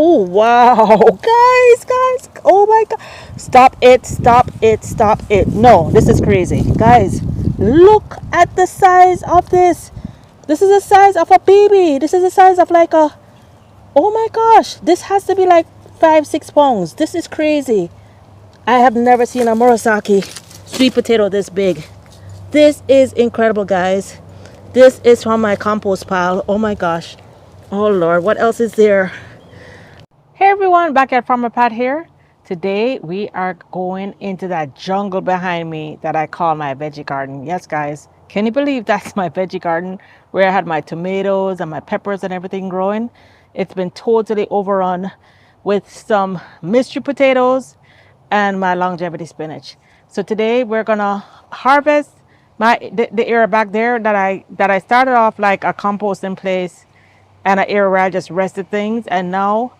Oh wow, guys, oh my god, stop it. No, this is crazy, guys. Look at the size of this. This is the size of a baby. This is the size of like a, oh my gosh, this has to be like 5-6 pounds. This is crazy. I have never seen a Murasaki sweet potato this big. This is incredible, guys. This is from my compost pile. Oh my gosh. Oh Lord, what else is there? Hey everyone, back at Farmer Pat here. Today we are going into that jungle behind me that I call my veggie garden. Yes guys, can you believe that's my veggie garden where I had my tomatoes and my peppers and everything growing? It's been totally overrun with some mystery potatoes and my longevity spinach. So today we're gonna harvest the area back there that I started off like a composting place and an area where I just rested things, and now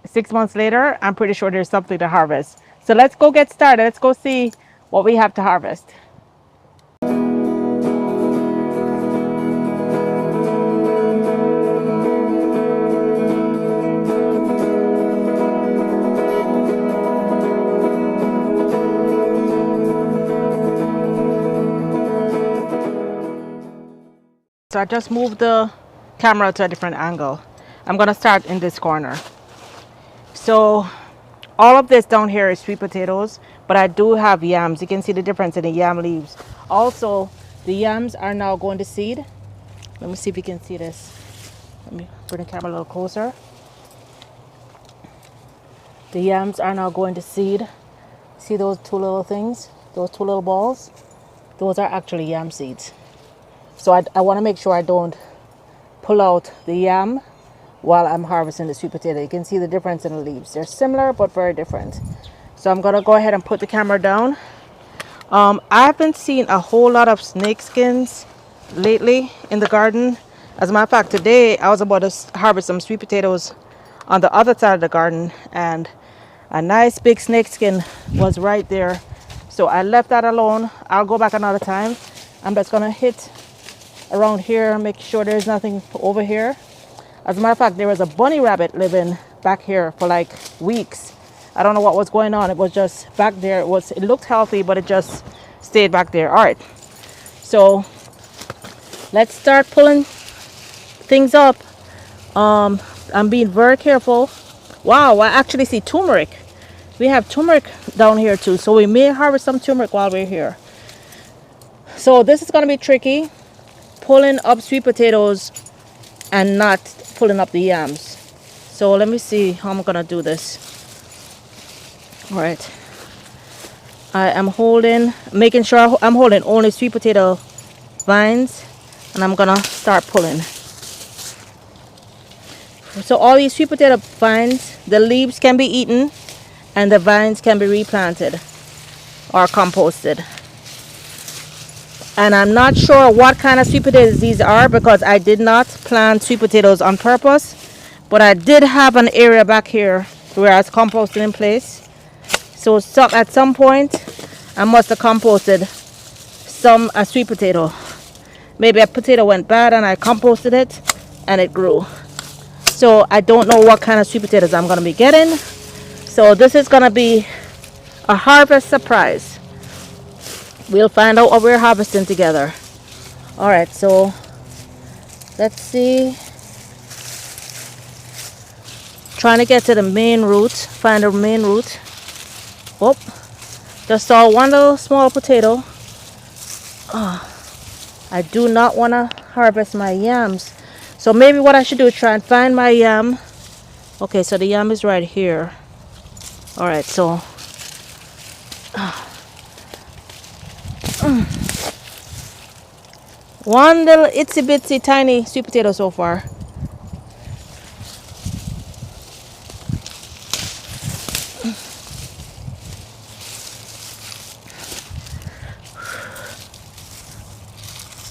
6 months later I'm pretty sure there's something to harvest. So let's go get started. Let's go see what we have to harvest. So I just moved the camera to a different angle. I'm gonna start in this corner. So all of this down here is sweet potatoes, but I do have yams. You can see the difference in the yam leaves. Also, the yams are now going to seed. Let me see if you can see this. Let me bring the camera a little closer. The yams are now going to seed. See those two little things? Those two little balls? Those are actually yam seeds. So I want to make sure I don't pull out the yam while I'm harvesting the sweet potato. You can see the difference in the leaves. They're similar but very different. So I'm going to go ahead and put the camera down. I haven't seen a whole lot of snake skins lately in the garden. As a matter of fact, today I was about to harvest some sweet potatoes on the other side of the garden, and a nice big snake skin was right there. So I left that alone. I'll go back another time. I'm just going to hit around here, make sure there's nothing over here. As a matter of fact, there was a bunny rabbit living back here for like weeks. I don't know what was going on. It was just back there. It looked healthy, but it just stayed back there. All right, so let's start pulling things up. I'm being very careful. Wow, I actually see turmeric. We have turmeric down here too, so we may harvest some turmeric while we're here. So this is going to be tricky, pulling up sweet potatoes and not pulling up the yams. So let me see how I'm gonna do this. All right, I am making sure I'm holding only sweet potato vines, and I'm gonna start pulling. So all these sweet potato vines, the leaves can be eaten and the vines can be replanted or composted. And I'm not sure what kind of sweet potatoes these are because I did not plant sweet potatoes on purpose. But I did have an area back here where I was composting in place. So at some point, I must have composted a sweet potato. Maybe a potato went bad and I composted it and it grew. So I don't know what kind of sweet potatoes I'm going to be getting. So this is going to be a harvest surprise. We'll find out what we're harvesting together. All right, so let's see. Trying to get to the main root, find the main root. Oh, just saw one little small potato. Oh, I do not want to harvest my yams. So maybe what I should do is try and find my yam. Okay, so the yam is right here. All right, so one little itsy bitsy tiny sweet potato so far.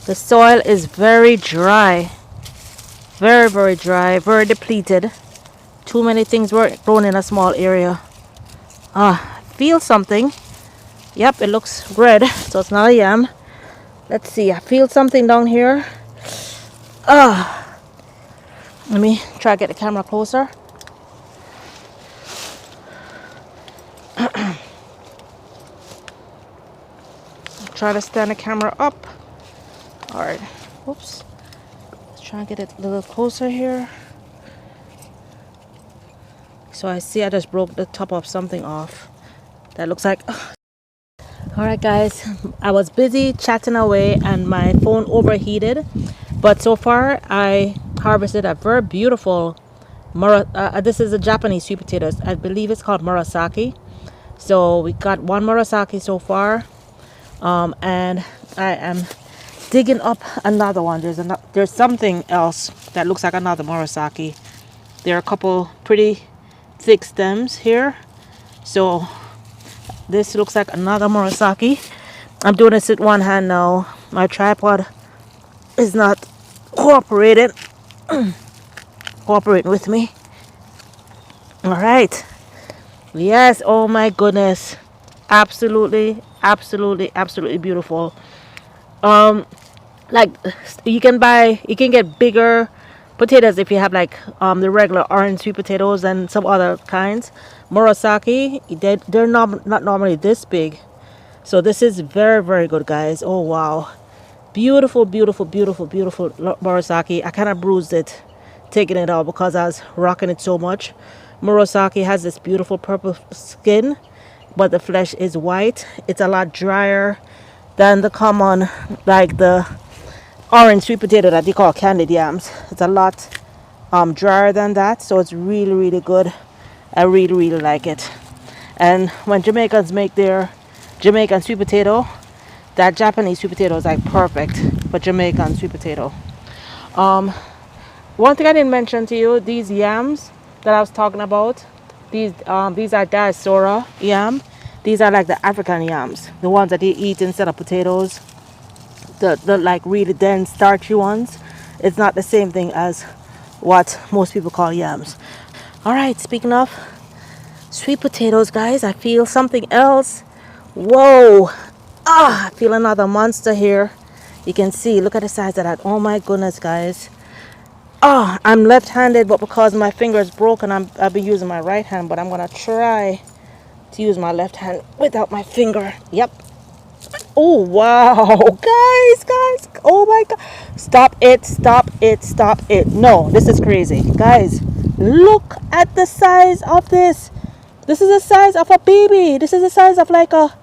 The soil is very dry, very dry, very depleted. Too many things were grown in a small area. Feel something. Yep, it looks red, so it's not a yam. Let's see, I feel something down here. Let me try to get the camera closer. Try to stand the camera up. All right. Whoops. Let's try and get it a little closer here. So I see I just broke the top of something off. That looks like... Alright guys, I was busy chatting away and my phone overheated. But so far I harvested a very beautiful... this is a Japanese sweet potatoes. I believe it's called Murasaki. So we got one Murasaki so far. And I am digging up another one. There's something else that looks like another Murasaki. There are a couple pretty thick stems here. So this looks like another Murasaki. I'm doing this with one hand now. My tripod is not cooperating with me. All right. Yes. Oh my goodness. Absolutely beautiful. Like you can get bigger potatoes if you have like the regular orange sweet potatoes and some other kinds. Murasaki, they're not normally this big. So this is very good, guys. Oh wow, beautiful Murasaki. I kind of bruised it taking it out because I was rocking it so much. Murasaki has this beautiful purple skin, but the flesh is white. It's a lot drier than the common, like the orange sweet potato that they call candied yams. It's a lot drier than that, so it's really good. I really like it. And when Jamaicans make their Jamaican sweet potato, that Japanese sweet potato is like perfect for Jamaican sweet potato. One thing I didn't mention to you, these yams that I was talking about, these are diaspora yam. These are like the African yams, the ones that they eat instead of potatoes, the like really dense starchy ones. It's not the same thing as what most people call yams. All right, speaking of sweet potatoes, guys, I feel something else. Whoa, I feel another monster here. You can see, look at the size of that. Oh my goodness, guys. I'm left-handed, but because my finger is broken, I'll be using my right hand, but I'm gonna try to use my left hand without my finger. Yep. Oh wow, guys, oh my god, stop it. No, this is crazy, guys. Look at the size of this. This is the size of a baby. This is the size of like a...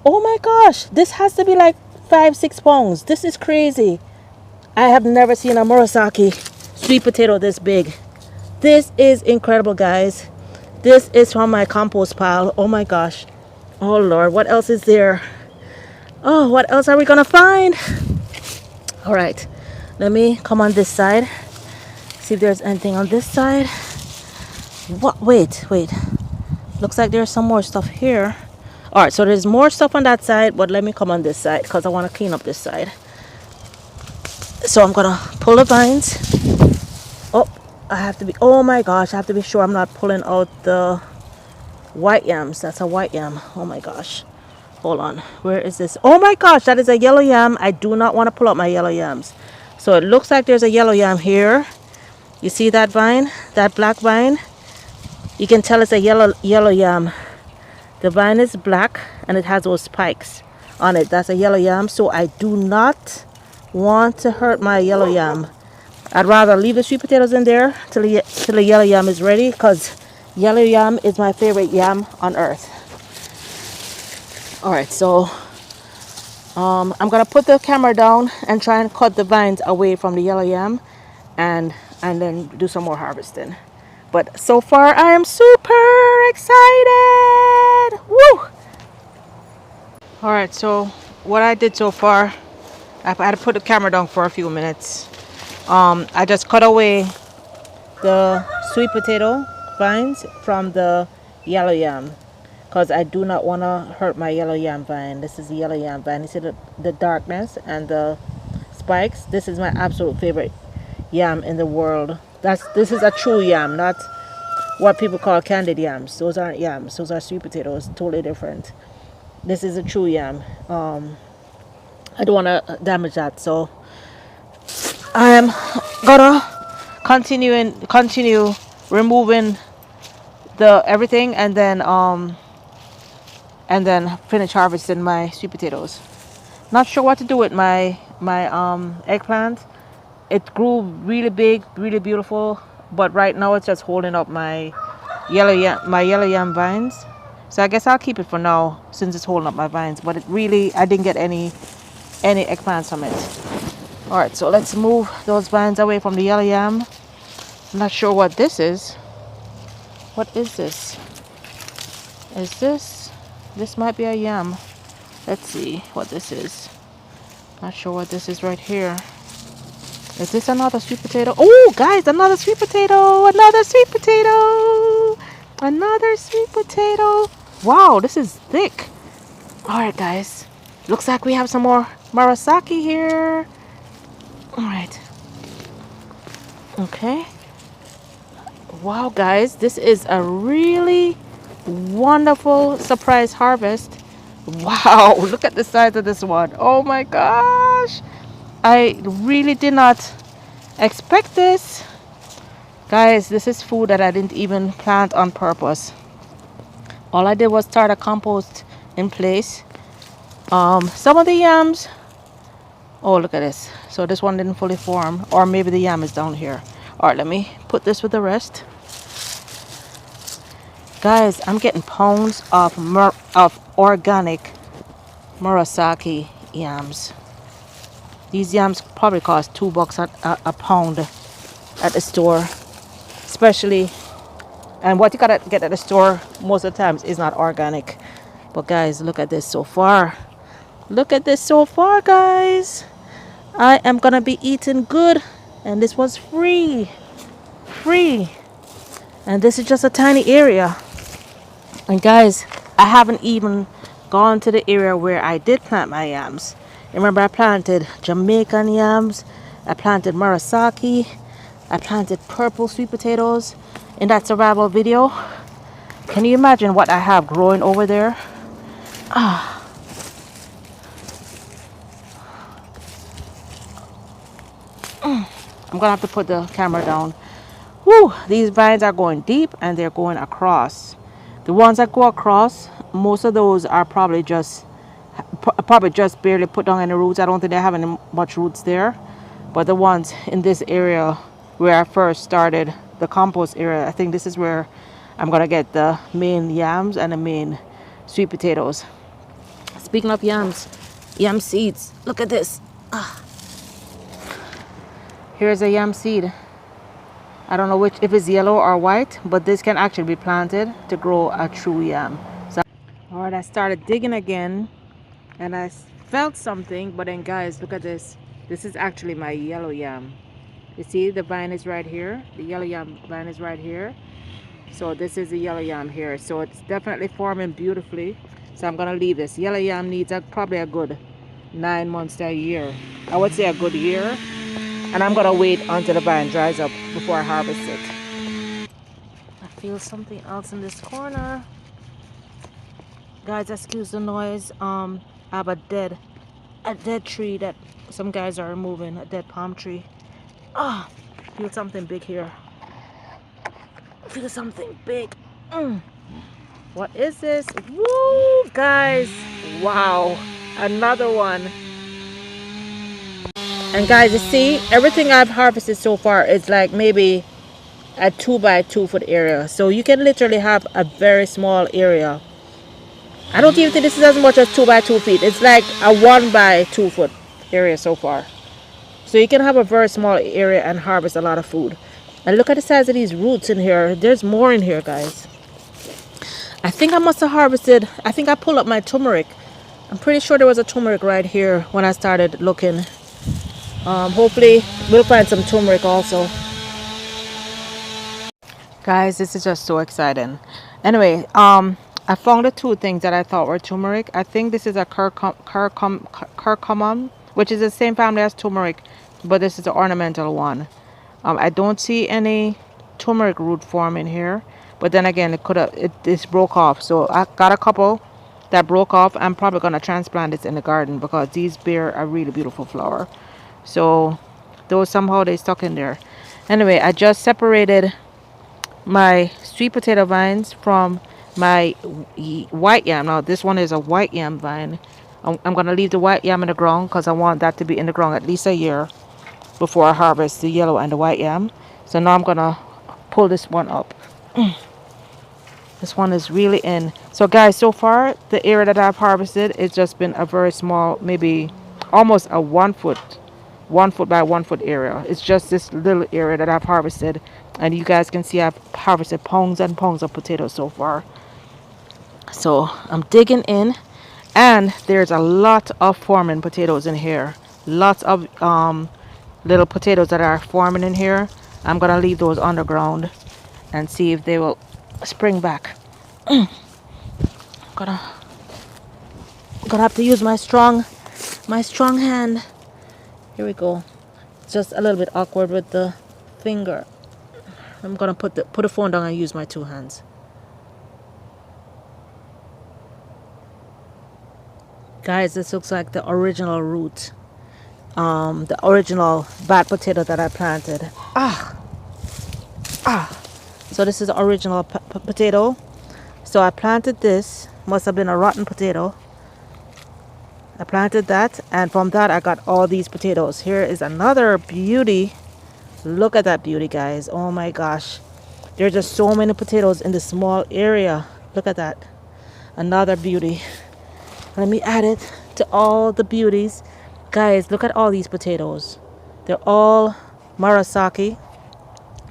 Oh my gosh, this has to be like 5-6 pounds. This is crazy. I have never seen a Murasaki sweet potato this big. This is incredible, guys. This is from my compost pile. Oh my gosh. Oh Lord, what else is there? Oh, what else are we gonna find? All right, let me come on this side, see if there's anything on this side. What? Wait, looks like there's some more stuff here. All right, so there's more stuff on that side, but let me come on this side because I want to clean up this side. So I'm gonna pull the vines. Oh, I have to be... Oh my gosh, I have to be sure I'm not pulling out the white yams. That's a white yam. Oh my gosh. Hold on, where is this? Oh my gosh, that is a yellow yam. I do not want to pull out my yellow yams. So it looks like there's a yellow yam here. You see that vine, that black vine? You can tell it's a yellow yam. The vine is black and it has those spikes on it. That's a yellow yam. So I do not want to hurt my yellow yam. I'd rather leave the sweet potatoes in there till the yellow yam is ready, because yellow yam is my favorite yam on earth. All right, so I'm gonna put the camera down and try and cut the vines away from the yellow yam, and then do some more harvesting. But so far I am super excited. Woo! All right, so what I did so far, I had to put the camera down for a few minutes. I just cut away the sweet potato vines from the yellow yam, because I do not want to hurt my yellow yam vine. This is the yellow yam vine. You see the darkness and the spikes? This is my absolute favorite yam in the world. This is a true yam, not what people call candied yams. Those aren't yams. Those are sweet potatoes. Totally different. This is a true yam. I don't want to damage that, so I am gonna continue removing the everything, and then and then finish harvesting my sweet potatoes. Not sure what to do with my eggplant. It grew really big, really beautiful, but right now it's just holding up my yellow yam vines. So I guess I'll keep it for now since it's holding up my vines. But it really, I didn't get any eggplants from it. All right, so let's move those vines away from the yellow yam. I'm not sure what this is. What is this? Is this? This might be a yam. Let's see what this is. Not sure what this is right here. Is this another sweet potato? Oh, guys, another sweet potato. Another sweet potato. Another sweet potato. Wow, this is thick. All right, guys. Looks like we have some more Murasaki here. All right. Okay. Wow, guys, this is a really wonderful surprise harvest. Wow, look at the size of this one. Oh my gosh. I really did not expect this. Guys, this is food that I didn't even plant on purpose. All I did was start a compost in place. Some of the yams, oh, look at this. So this one didn't fully form, or maybe the yam is down here. All right, let me put this with the rest. Guys, I'm getting pounds of organic Murasaki yams. These yams probably cost $2 a pound at the store, especially. And what you gotta get at the store most of the times is not organic. But guys, look at this so far. Look at this so far, guys. I am gonna be eating good, and this was free. And this is just a tiny area. And guys, I haven't even gone to the area where I did plant my yams. Remember, I planted Jamaican yams, I planted Murasaki, I planted purple sweet potatoes in that survival video. Can you imagine what I have growing over there? I'm gonna have to put the camera down. Woo, these vines are going deep and they're going across. The ones that go across, most of those are probably just barely put down any roots. I don't think they have any much roots there. But the ones in this area where I first started the compost area, I think this is where I'm gonna get the main yams and the main sweet potatoes. Speaking of yams, yam seeds, look at this. Here's a yam seed. I don't know if it's yellow or white, but this can actually be planted to grow a true yam. So, all right, I started digging again, and I felt something. But then, guys, look at this. This is actually my yellow yam. You see, the vine is right here. The yellow yam vine is right here. So this is the yellow yam here. So it's definitely forming beautifully. So I'm gonna leave this. Yellow yam needs probably a good 9 months to a year. I would say a good year. And I'm gonna wait until the vine dries up before I harvest it. I feel something else in this corner. Guys, excuse the noise. I have a dead tree that some guys are removing, a dead palm tree. I feel something big here. I feel something big. What is this? Woo, guys. Wow, another one. And guys, you see, everything I've harvested so far is like maybe a 2 by 2 foot area. So you can literally have a very small area. I don't even think this is as much as 2 by 2 feet. It's like a 1 by 2 foot area so far. So you can have a very small area and harvest a lot of food. And look at the size of these roots in here. There's more in here, guys. I think I must have harvested, I think I pulled up my turmeric. I'm pretty sure there was a turmeric right here when I started looking. Hopefully we'll find some turmeric also. Guys, this is just so exciting. Anyway, I found the 2 things that I thought were turmeric. I think this is a curcumum, which is the same family as turmeric, but this is the ornamental one. I don't see any turmeric root form in here, but then again, this broke off. So I got a couple that broke off. I'm probably gonna transplant this in the garden because these bear a really beautiful flower. So those somehow they stuck in there. Anyway, I just separated my sweet potato vines from my white yam. Now this one is a white yam vine. I'm gonna leave the white yam in the ground because I want that to be in the ground at least a year before I harvest the yellow and the white yam. So now I'm gonna pull this one up. This one is really in. So guys, so far the area that I've harvested, it's just been a very small, maybe almost a 1 foot, 1 foot by 1 foot area. It's just this little area that I've harvested, and you guys can see I've harvested pounds and pounds of potatoes so far. So I'm digging in, and there's a lot of forming potatoes in here. Lots of little potatoes that are forming in here. I'm gonna leave those underground and see if they will spring back. gonna have to use my strong hand. Here we go. It's just a little bit awkward with the finger. I'm gonna put the phone down and use my 2 hands. Guys, this looks like the original root, the original bad potato that I planted. So this is the original potato. So I planted this. Must have been a rotten potato. I planted that, and from that I got all these potatoes. Here is another beauty. Look at that beauty, guys. Oh my gosh, there's just so many potatoes in this small area. Look at that. Another beauty. Let me add it to all the beauties. Guys, look at all these potatoes. They're all Murasaki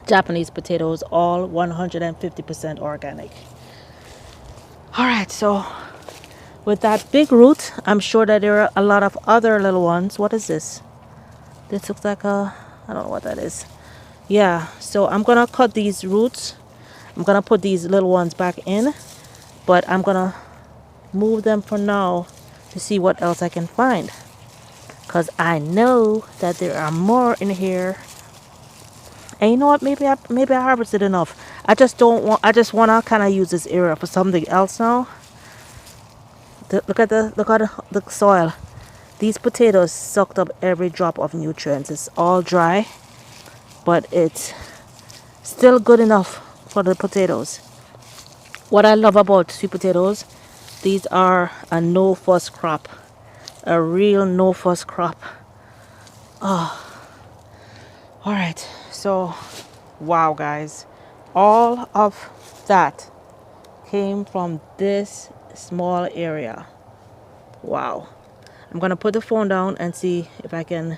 Japanese potatoes, all 150% organic. All right, so with that big root, I'm sure that there are a lot of other little ones. What is this? This looks like I don't know what that is. Yeah, so I'm gonna cut these roots. I'm gonna put these little ones back in, but I'm gonna move them for now to see what else I can find, because I know that there are more in here. And you know what, maybe I harvested enough. I just want to kind of use this area for something else now. Look at the soil. These potatoes sucked up every drop of nutrients. It's all dry, but it's still good enough for the potatoes. What I love about sweet potatoes, these are a no fuss crop, a real no fuss crop. Oh, all right. So, wow, guys, all of that came from this small area. Wow. I'm gonna put the phone down and see if I can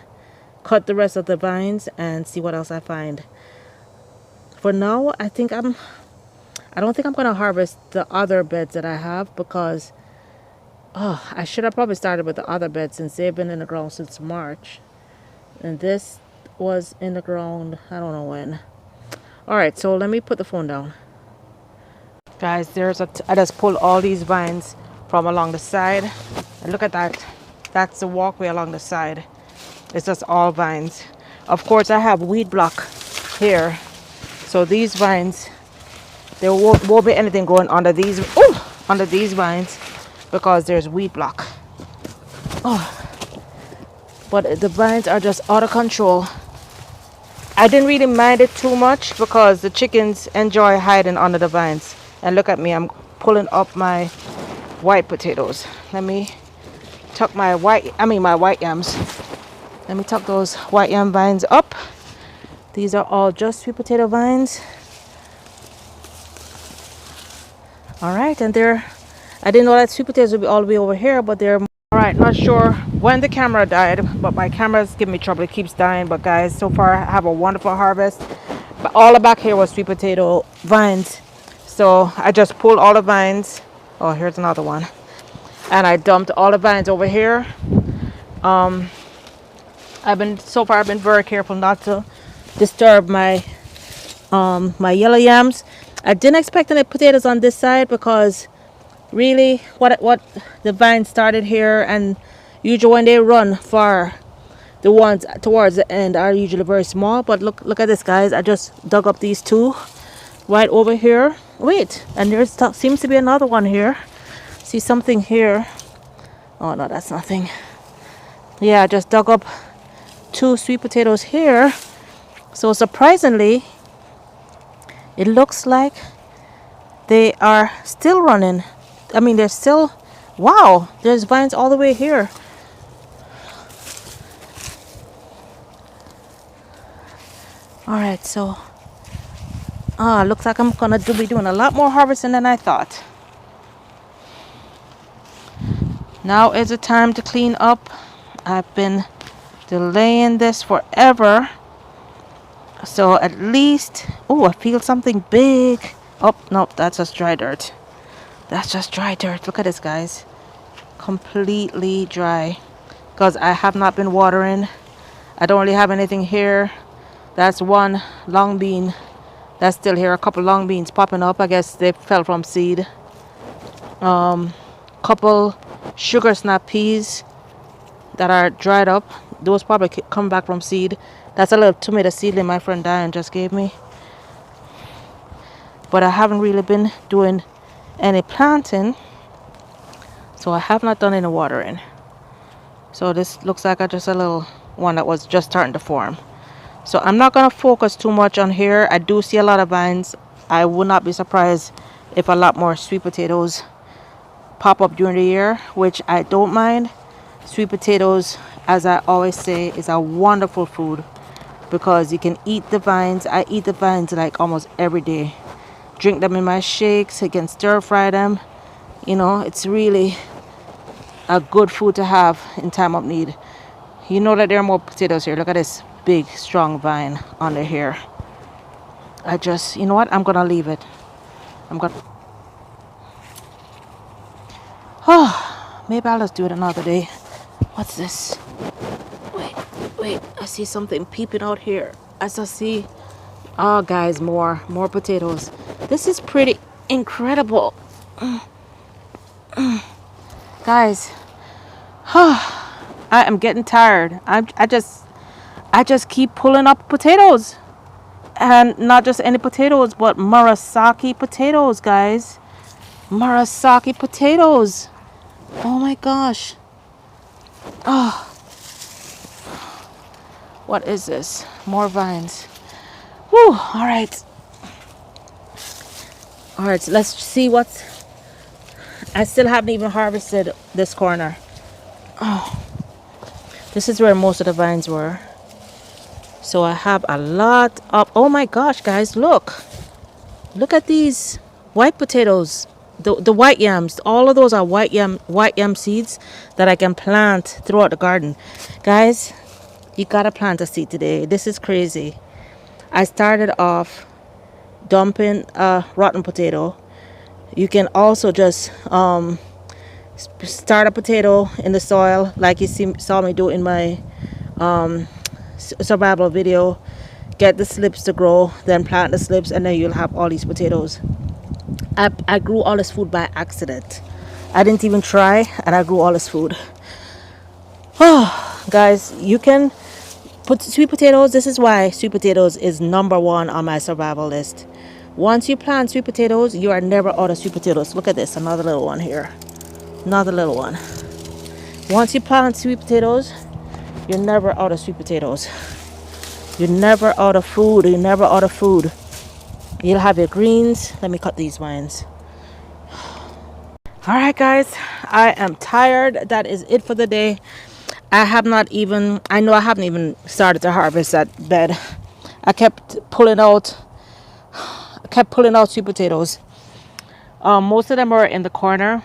cut the rest of the vines and see what else I find. For now, I don't think I'm gonna harvest the other beds that I have, because I should have probably started with the other beds since they've been in the ground since March, and this was in the ground I don't know when. All right, so let me put the phone down. Guys, I just pulled all these vines from along the side, and look at that. That's the walkway along the side. It's just all vines. Of course, I have weed block here, so these vines, there won't be anything growing under these vines, because there's weed block. But the vines are just out of control. I didn't really mind it too much because the chickens enjoy hiding under the vines. And look at me, I'm pulling up my white potatoes. Let me tuck my white yams. Let me tuck those white yam vines up. These are all just sweet potato vines. All right, and I didn't know that sweet potatoes would be all the way over here, but they're all right. Not sure when the camera died, but my camera's giving me trouble. It keeps dying. But guys, so far I have a wonderful harvest. But all the back here was sweet potato vines, so I just pulled all the vines. Oh, here's another one, and I dumped all the vines over here. I've been very careful not to disturb my my yellow yams. I didn't expect any potatoes on this side, because really what the vine started here, and usually when they run far, the ones towards the end are usually very small. But look at this, guys. I just dug up these two right over here. Wait, and there seems to be another one here. See something here? Oh no, that's nothing. Yeah, I just dug up 2 sweet potatoes here. So surprisingly, it looks like they are still running. I mean, they're still, wow, there's vines all the way here. All right, so looks like I'm gonna be doing a lot more harvesting than I thought. Now is the time to clean up. I've been delaying this forever. So at least, oh, I feel something big. Oh, no, that's just dry dirt. That's just dry dirt. Look at this, guys. Completely dry. Because I have not been watering. I don't really have anything here. That's one long bean that's still here. A couple long beans popping up. I guess they fell from seed. Couple sugar snap peas that are dried up. Those probably come back from seed. That's a little tomato seedling my friend Diane just gave me. But I haven't really been doing any planting, so I have not done any watering. So this looks like just a little one that was just starting to form. So I'm not going to focus too much on here. I do see a lot of vines. I would not be surprised if a lot more sweet potatoes pop up during the year, which I don't mind. Sweet potatoes, as I always say, is a wonderful food because you can eat the vines. I eat the vines like almost every day. Drink them in my shakes. I can stir fry them. You know, it's really a good food to have in time of need. You know that there are more potatoes here. Look at this big strong vine under here. I just, you know what, I'm gonna leave it. Maybe I'll just do it another day. What's this? Wait, I see something peeping out here. I just see, oh guys, more potatoes. This is pretty incredible. Guys, I am getting tired. I just keep pulling up potatoes, and not just any potatoes, but Murasaki potatoes, guys. Murasaki potatoes. Oh my gosh. Oh, what is this? More vines. Whew. All right, so let's see what. I still haven't even harvested this corner. Oh, this is where most of the vines were. So I have a lot of, oh my gosh, guys, look at these white potatoes, the white yams. All of those are white yam seeds that I can plant throughout the garden. Guys, you gotta plant a seed today. This is crazy. I started off dumping a rotten potato. You can also just start a potato in the soil like you saw me do in my survival video. Get the slips to grow, then plant the slips, and then you'll have all these potatoes. I grew all this food by accident. I didn't even try, and I grew all this food. Oh, guys, you can put sweet potatoes. This is why sweet potatoes is #1 on my survival list. Once you plant sweet potatoes, you are never out of sweet potatoes. Look at this, another little one here. Another little one. Once you plant sweet potatoes, you're never out of sweet potatoes. You're never out of food. You're never out of food. You'll have your greens. Let me cut these vines. All right, guys, I am tired. That is it for the day. I haven't even started to harvest that bed. I kept pulling out sweet potatoes. Most of them were in the corner,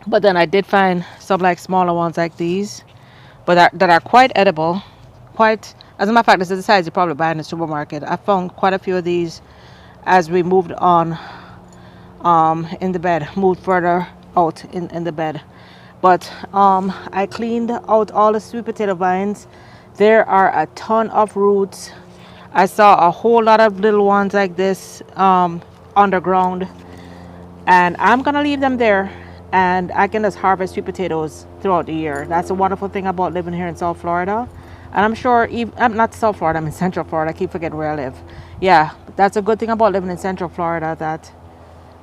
but then I did find some like smaller ones like these, but that are quite edible. As a matter of fact, this is the size you probably buy in the supermarket. I found quite a few of these as we moved on in the bed, moved further out in the bed. But I cleaned out all the sweet potato vines. There are a ton of roots. I saw a whole lot of little ones like this underground, and I'm gonna leave them there, and I can just harvest sweet potatoes throughout the year. That's a wonderful thing about living here in South Florida. And I'm sure, I'm not South Florida, I'm in Central Florida. I keep forgetting where I live. Yeah, that's a good thing about living in Central Florida, that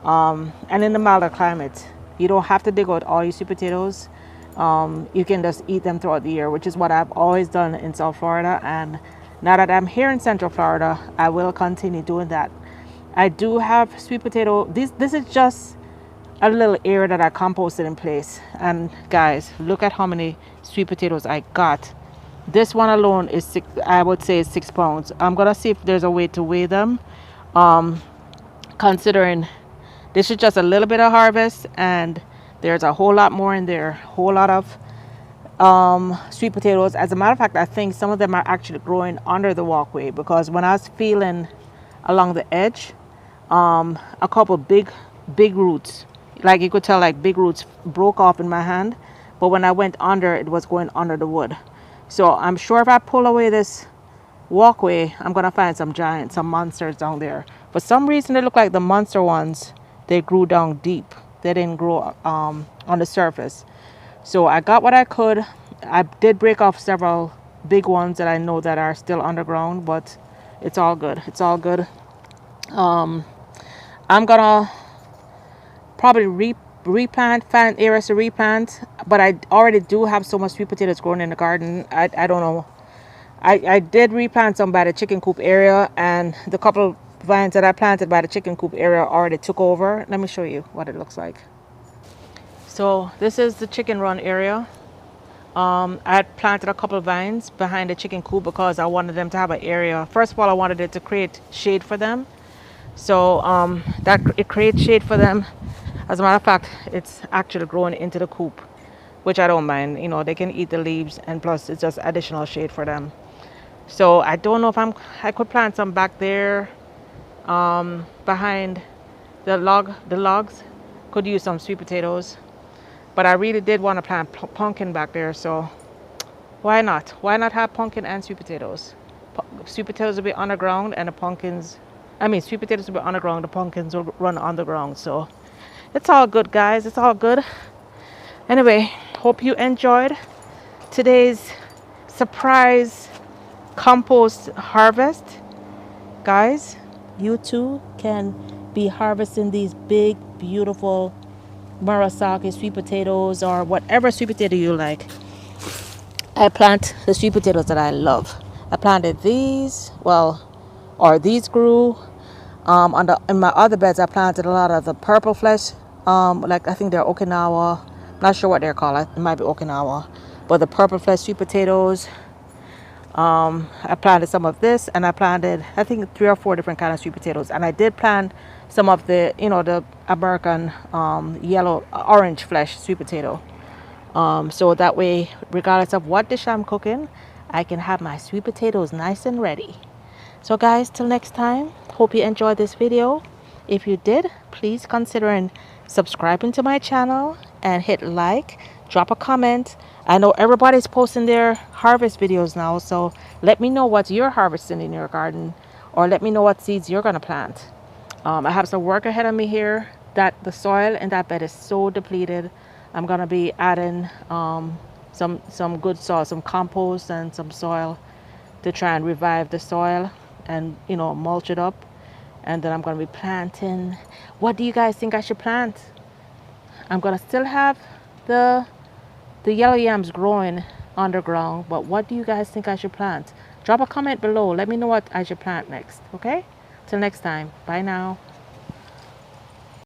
and in the milder climate, you don't have to dig out all your sweet potatoes. You can just eat them throughout the year, which is what I've always done in South Florida. And now that I'm here in Central Florida, I will continue doing that. I do have sweet potato. This is just a little area that I composted in place. And guys, look at how many sweet potatoes I got. This one alone is I would say 6 pounds. I'm gonna see if there's a way to weigh them. Um, Considering this is just a little bit of harvest and there's a whole lot more in there, whole lot of sweet potatoes. As a matter of fact, I think some of them are actually growing under the walkway, because when I was feeling along the edge, a couple big roots, like you could tell, like big roots broke off in my hand, but when I went under, it was going under the wood. So I'm sure if I pull away this walkway, I'm gonna find some giants, some monsters down there. For some reason, they look like the monster ones, they grew down deep, they didn't grow on the surface. So I got what I could. I did break off several big ones that I know that are still underground, but it's all good. It's all good. I'm gonna probably replant, find areas to replant, but I already do have so much sweet potatoes growing in the garden. I don't know. I did replant some by the chicken coop area, and the couple vines that I planted by the chicken coop area already took over. Let me show you what it looks like. So this is the chicken run area. I had planted a couple of vines behind the chicken coop because I wanted them to have an area. First of all, I wanted it to create shade for them. So that it creates shade for them. As a matter of fact, it's actually growing into the coop, which I don't mind. You know, they can eat the leaves, and plus it's just additional shade for them. So I don't know if I could plant some back there behind the logs. Could use some sweet potatoes. But I really did want to plant pumpkin back there, so why not? Why not have pumpkin and sweet potatoes? Sweet potatoes will be underground, and sweet potatoes will be underground, the pumpkins will run underground. So it's all good, guys. It's all good. Anyway, hope you enjoyed today's surprise compost harvest. Guys, you too can be harvesting these big, beautiful Murasaki sweet potatoes, or whatever sweet potato you like. I plant the sweet potatoes that I love. I planted these, these grew. In my other beds, I planted a lot of the purple flesh. Like I think they're Okinawa. Not sure what they're called. It might be Okinawa. But the purple flesh sweet potatoes. I planted some of this, and I planted, I think, 3 or 4 different kind of sweet potatoes. And I did plant some of the, the American orange flesh sweet potato. So that way, regardless of what dish I'm cooking, I can have my sweet potatoes nice and ready. So guys, till next time, hope you enjoyed this video. If you did, please consider subscribing to my channel and hit like, drop a comment. I know everybody's posting their harvest videos now, so let me know what you're harvesting in your garden, or let me know what seeds you're gonna plant. I have some work ahead of me here. That the soil in that bed is so depleted. I'm gonna be adding some good soil, some compost and some soil to try and revive the soil and mulch it up. And then I'm gonna be planting. What do you guys think I should plant? I'm gonna still have the yellow yams growing underground, but what do you guys think I should plant? Drop a comment below. Let me know what I should plant next. Okay, till next time, bye now.